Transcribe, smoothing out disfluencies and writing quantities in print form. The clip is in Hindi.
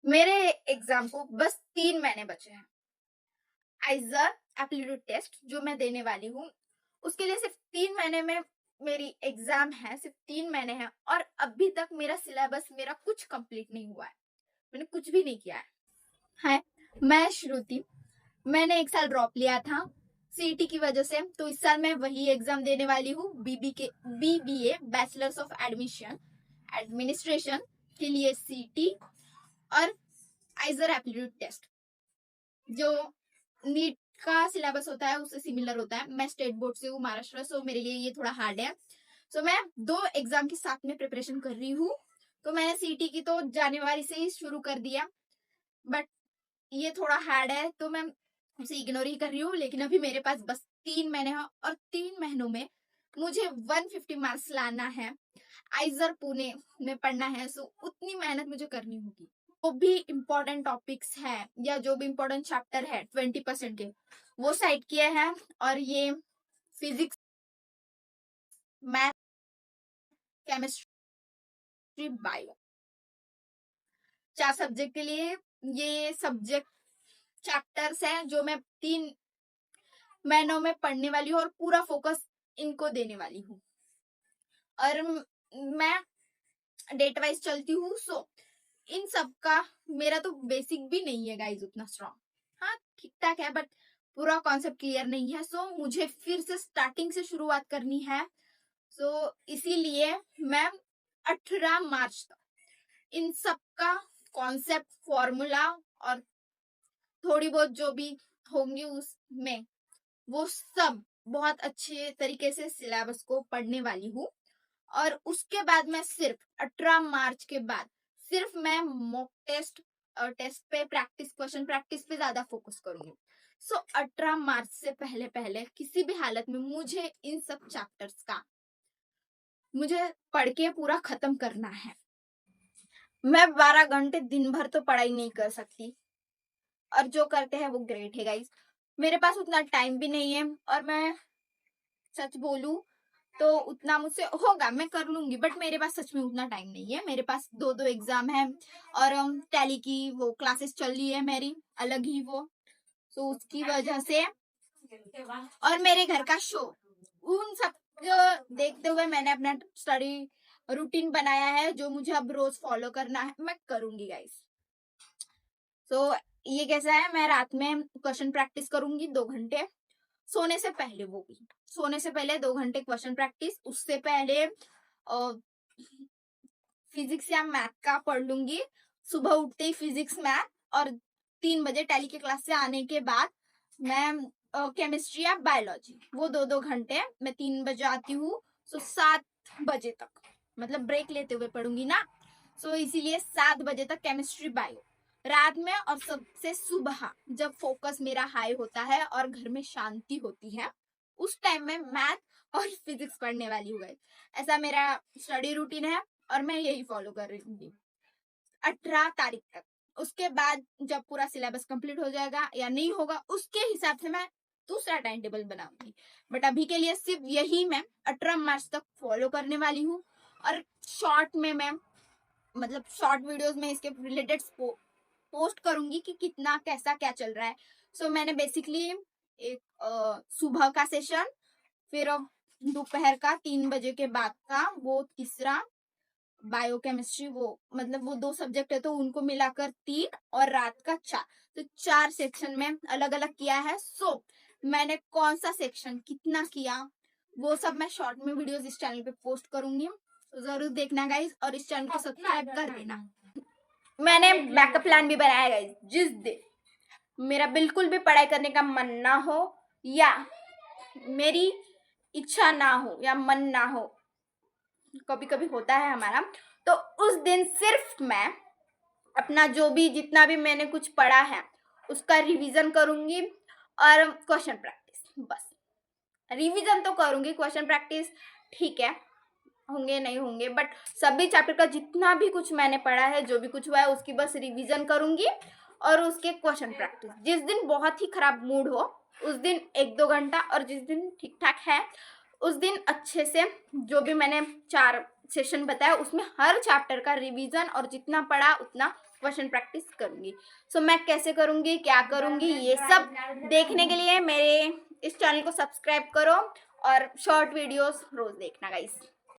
मेरे एग्जाम को बस 3 महीने बचे हैं। आइजर एप्टीट्यूड टेस्ट जो मैं देने वाली हूँ, उसके लिए सिर्फ 3 महीने में मेरी एग्जाम है, सिर्फ 3 महीने हैं और अभी तक मेरा सिलेबस मेरा कुछ कंप्लीट नहीं हुआ है। मैंने कुछ भी नहीं किया है। हाय, मैं श्रुति। मैंने 1 साल ड्रॉप लिया था सीईटी की वजह से, तो इस साल मैं वही एग्जाम देने वाली हूँ, BBA bachelors of admission administration के लिए सीईटी और आइजर एप्टीट्यूड टेस्ट जो नीट का सिलेबस होता है उससे सिमिलर होता है। मैं स्टेट बोर्ड से हूँ, महाराष्ट्र, सो मेरे लिए ये थोड़ा हार्ड है। सो मैं 2 एग्जाम के साथ में प्रिपरेशन कर रही हूँ। तो मैंने सीटी की तो जनवरी से ही शुरू कर दिया, बट ये थोड़ा हार्ड है तो मैं उसे इग्नोर ही कर रही हूँ। लेकिन अभी मेरे पास बस 3 महीने हैं और 3 महीनों में मुझे 150 मार्क्स लाना है, आइजर पुणे में पढ़ना है। सो उतनी मेहनत मुझे करनी होगी। जो भी इम्पोर्टेंट टॉपिक्स है या जो भी इम्पोर्टेंट चैप्टर है 20% के, वो साइड किए हैं। और ये physics, math, chemistry, bio, 4 subject के लिए ये सब्जेक्ट चैप्टर्स हैं जो मैं 3 महीनों में पढ़ने वाली हूँ और पूरा फोकस इनको देने वाली हूँ। और मैं डेट वाइज चलती हूँ। सो इन सब का मेरा तो बेसिक भी नहीं है गाइज उतना स्ट्रॉन्ग। हाँ, ठीक ठाक है, बट पूरा कॉन्सेप्ट क्लियर नहीं है। सो मुझे फिर से स्टार्टिंग से शुरुआत करनी है। सो इसीलिए मैं 18 मार्च तक इन सब का कॉन्सेप्ट, फॉर्मूला और थोड़ी बहुत जो भी होंगी उसमें वो सब बहुत अच्छे तरीके से सिलेबस को पढ़ने वाली हूँ। और उसके बाद मैं सिर्फ 18 मार्च के बाद सिर्फ मैं मॉक टेस्ट और टेस्ट पे प्रैक्टिस, क्वेश्चन प्रैक्टिस पे ज्यादा फोकस करूंगी। सो 18 मार्च से पहले पहले किसी भी हालत में मुझे इन सब चैप्टर्स का मुझे पढ़ के पूरा खत्म करना है। मैं 12 घंटे दिन भर तो पढ़ाई नहीं कर सकती, और जो करते हैं वो ग्रेट है गाइस। मेरे पास उतना टाइम भी नहीं है, और मैं सच बोलूं तो उतना मुझसे होगा, मैं कर लूंगी, बट मेरे पास सच में उतना टाइम नहीं है। मेरे पास 2 एग्जाम है और टैली की वो क्लासेस चल रही है मेरी अलग ही वो, तो उसकी वजह से और मेरे घर का शो, उन सब को देखते हुए मैंने अपना स्टडी रूटीन बनाया है जो मुझे अब रोज फॉलो करना है। मैं करूंगी गाइस। तो ये कैसा है, मैं रात में क्वेश्चन प्रैक्टिस करूंगी 2 घंटे सोने से पहले, वो भी सोने से पहले 2 घंटे क्वेश्चन प्रैक्टिस। उससे पहले फिजिक्स या मैथ का पढ़ लूंगी। सुबह उठते ही फिजिक्स, मैथ, और 3 बजे टैली के क्लास से आने के बाद मैं केमिस्ट्री या बायोलॉजी, वो 2 घंटे मैं 3 बजे आती हूँ। सो 7 बजे तक, मतलब ब्रेक लेते हुए पढ़ूंगी ना। सो इसीलिए 7 बजे तक केमिस्ट्री, बायो रात में। और सबसे सुबह जब फोकस मेरा हाई होता है और घर में शांति होती है, उस टाइम में मैथ और फिजिक्स पढ़ने वाली हूँ। ऐसा मेरा स्टडी रूटीन है और मैं यही फॉलो कर रही हूँ 18 तारीख तक। उसके बाद जब पूरा सिलेबस कंप्लीट हो जाएगा या नहीं होगा, उसके हिसाब से मैं दूसरा टाइम टेबल बनाऊंगी। बट अभी के लिए सिर्फ यही मैं 18 मार्च तक फॉलो करने वाली हूँ। और शॉर्ट में मैं, मतलब शॉर्ट वीडियोस में इसके रिलेटेड पोस्ट करूंगी कि कितना कैसा क्या चल रहा है। सो मैंने बेसिकली एक सुबह का सेशन, फिर दोपहर का 3 बजे के बाद का वो तीसरा बायोकेमिस्ट्री, वो मतलब वो 2 सब्जेक्ट है तो उनको मिलाकर 3, और रात का 4, तो 4 सेक्शन में अलग अलग किया है। सो मैंने कौन सा सेक्शन कितना किया वो सब मैं शॉर्ट में वीडियोस इस चैनल पे पोस्ट करूंगी, तो जरूर देखना गाइज, और इस चैनल को सब्सक्राइब कर देना। मैंने बैकअप प्लान भी बनाया गाइज, जिस दिन मेरा बिल्कुल भी पढ़ाई करने का मन ना हो या मेरी इच्छा ना हो या मन ना हो, कभी कभी होता है हमारा, तो उस दिन सिर्फ मैं अपना जो भी जितना भी मैंने कुछ पढ़ा है उसका रिवीजन करूंगी और क्वेश्चन प्रैक्टिस। बस रिवीजन तो करूंगी, क्वेश्चन प्रैक्टिस ठीक है होंगे नहीं होंगे, बट सभी चैप्टर का जितना भी कुछ मैंने पढ़ा है, जो भी कुछ हुआ है, उसकी बस रिवीजन करूंगी और उसके क्वेश्चन प्रैक्टिस। जिस दिन बहुत ही खराब मूड हो उस दिन 1-2 घंटा, और जिस दिन ठीक ठाक है उस दिन अच्छे से जो भी मैंने 4 सेशन बताया उसमें हर चैप्टर का रिवीजन और जितना पढ़ा उतना क्वेश्चन प्रैक्टिस करूंगी। सो मैं कैसे करूंगी, क्या करूंगी, ये सब देखने के लिए मेरे इस चैनल को सब्सक्राइब करो और शॉर्ट वीडियोस रोज देखना गाइस।